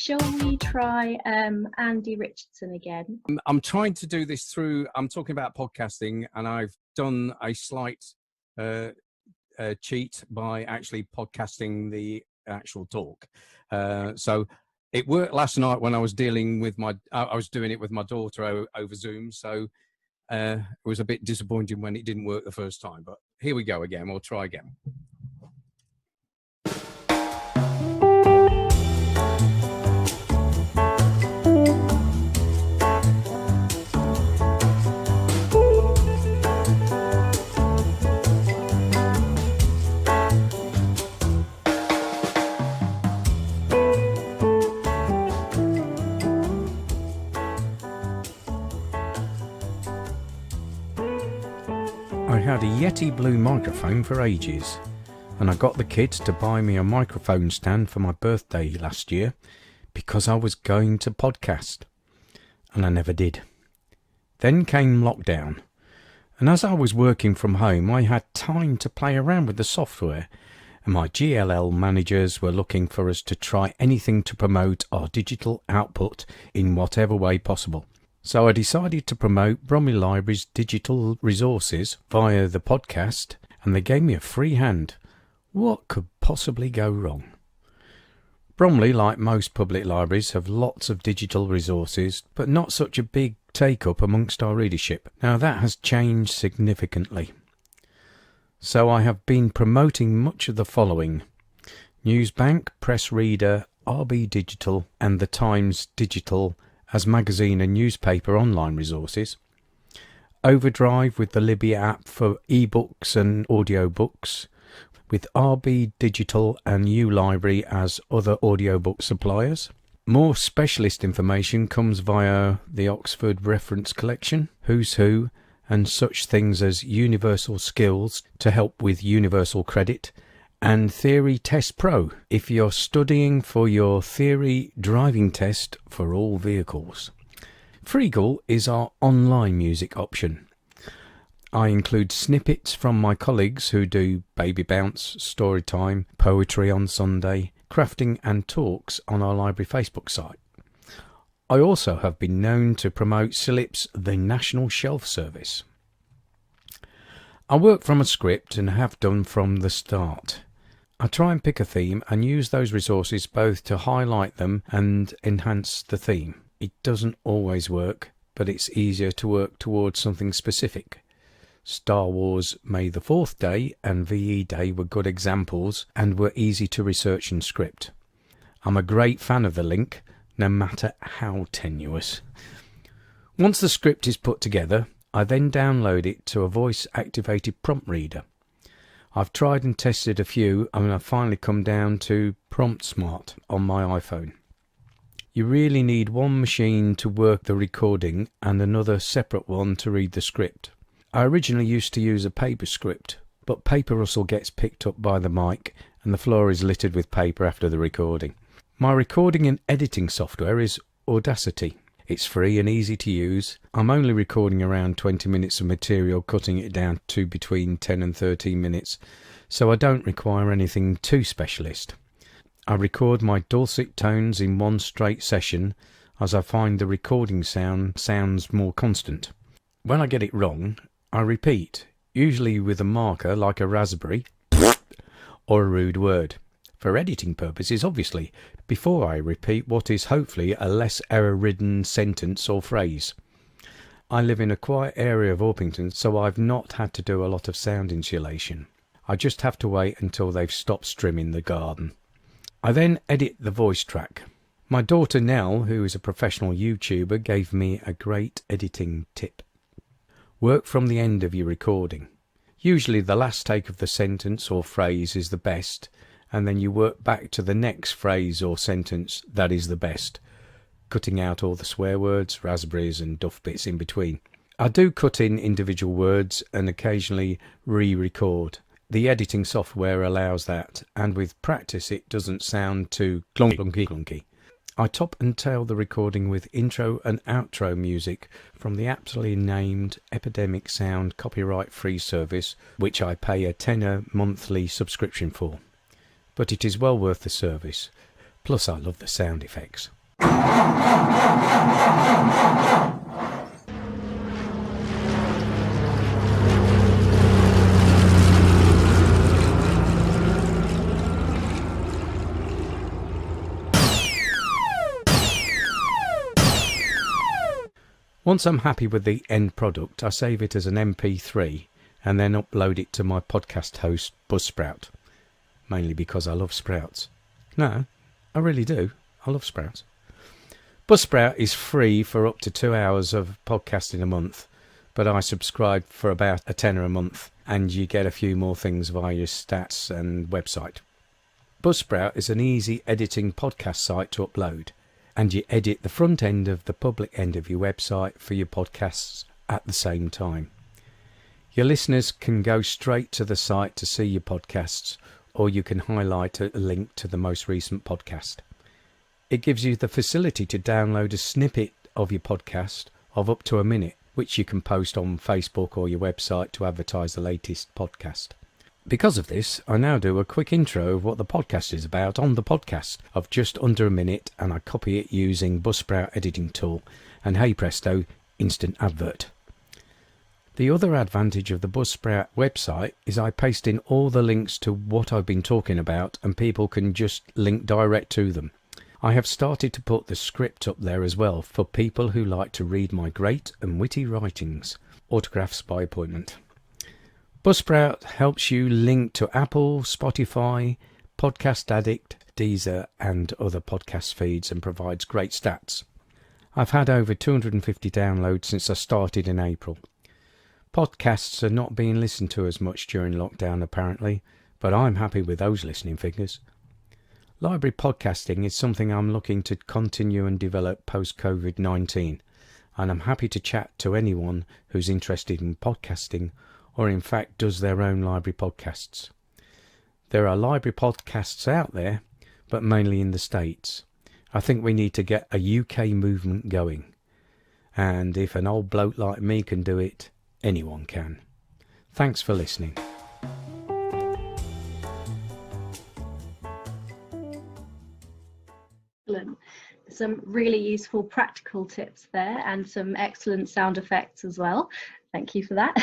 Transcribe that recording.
shall we try Andy Richardson again? I'm trying to do this I'm talking about podcasting, and I've done a slight cheat by actually podcasting the actual talk. So it worked last night when I was dealing with I was doing it with my daughter over Zoom. So it was a bit disappointing when it didn't work the first time, but here we go again. We'll try again. I had a Yeti Blue microphone for ages, and I got the kids to buy me a microphone stand for my birthday last year because I was going to podcast, and I never did. Then came lockdown, and as I was working from home I had time to play around with the software, and my GLL managers were looking for us to try anything to promote our digital output in whatever way possible. So I decided to promote Bromley Libraries' digital resources via the podcast, and they gave me a free hand. What could possibly go wrong? Bromley, like most public libraries, have lots of digital resources, but not such a big take-up amongst our readership. Now that has changed significantly. So I have been promoting much of the following: Newsbank, Press Reader, RB Digital, and The Times Digital as magazine and newspaper online resources, Overdrive with the Libby app for ebooks and audiobooks, with RB Digital and uLibrary as other audiobook suppliers. More specialist information comes via the Oxford Reference Collection, Who's Who, and such things as Universal Skills to help with universal credit, and Theory Test Pro if you're studying for your theory driving test for all vehicles. Freegal is our online music option. I include snippets from my colleagues who do Baby Bounce, Storytime, Poetry on Sunday, crafting and talks on our library Facebook site. I also have been known to promote CILIP's The National Shelf Service. I work from a script and have done from the start. I try and pick a theme and use those resources both to highlight them and enhance the theme. It doesn't always work, but it's easier to work towards something specific. Star Wars May the 4th Day and VE Day were good examples and were easy to research and script. I'm a great fan of the link, no matter how tenuous. Once the script is put together, I then download it to a voice-activated prompt reader. I've tried and tested a few, and I've finally come down to Prompt Smart on my iPhone. You really need one machine to work the recording and another separate one to read the script. I originally used to use a paper script, but paper rustle gets picked up by the mic and the floor is littered with paper after the recording. My recording and editing software is Audacity. It's free and easy to use. I'm only recording around 20 minutes of material, cutting it down to between 10 and 13 minutes, so I don't require anything too specialist. I record my dulcet tones in one straight session, as I find the recording sounds more constant. When I get it wrong, I repeat, usually with a marker like a raspberry or a rude word. For editing purposes, obviously, before I repeat what is hopefully a less error-ridden sentence or phrase. I live in a quiet area of Orpington, so I've not had to do a lot of sound insulation. I just have to wait until they've stopped trimming the garden. I then edit the voice track. My daughter Nell, who is a professional YouTuber, gave me a great editing tip. Work from the end of your recording. Usually the last take of the sentence or phrase is the best, and then you work back to the next phrase or sentence that is the best, cutting out all the swear words, raspberries and duff bits in between. I do cut in individual words and occasionally re-record. The editing software allows that, and with practice it doesn't sound too clunky. I top and tail the recording with intro and outro music from the aptly named Epidemic Sound copyright-free service, which I pay a £10 monthly subscription for. But it is well worth the service. Plus I love the sound effects. Once I'm happy with the end product, I save it as an MP3 and then upload it to my podcast host, Buzzsprout. Mainly because I love sprouts. No, I really do. I love sprouts. Buzzsprout is free for up to 2 hours of podcasting a month, but I subscribe for about a tenner a month, and you get a few more things via your stats and website. Buzzsprout is an easy editing podcast site to upload, and you edit the front end of the public end of your website for your podcasts at the same time. Your listeners can go straight to the site to see your podcasts, or you can highlight a link to the most recent podcast. It gives you the facility to download a snippet of your podcast of up to a minute, which you can post on Facebook or your website to advertise the latest podcast. Because of this, I now do a quick intro of what the podcast is about on the podcast of just under a minute, and I copy it using Buzzsprout editing tool, and hey presto, instant advert. The other advantage of the Buzzsprout website is I paste in all the links to what I've been talking about, and people can just link direct to them. I have started to put the script up there as well for people who like to read my great and witty writings, autographs by appointment. Buzzsprout helps you link to Apple, Spotify, Podcast Addict, Deezer and other podcast feeds and provides great stats. I've had over 250 downloads since I started in April. Podcasts are not being listened to as much during lockdown apparently, but I'm happy with those listening figures. Library podcasting is something I'm looking to continue and develop post-COVID-19, and I'm happy to chat to anyone who's interested in podcasting or in fact does their own library podcasts. There are library podcasts out there, but mainly in the States. I think we need to get a UK movement going. And if an old bloke like me can do it, anyone can. Thanks for listening. Excellent. Some really useful practical tips there and some excellent sound effects as well. Thank you for that.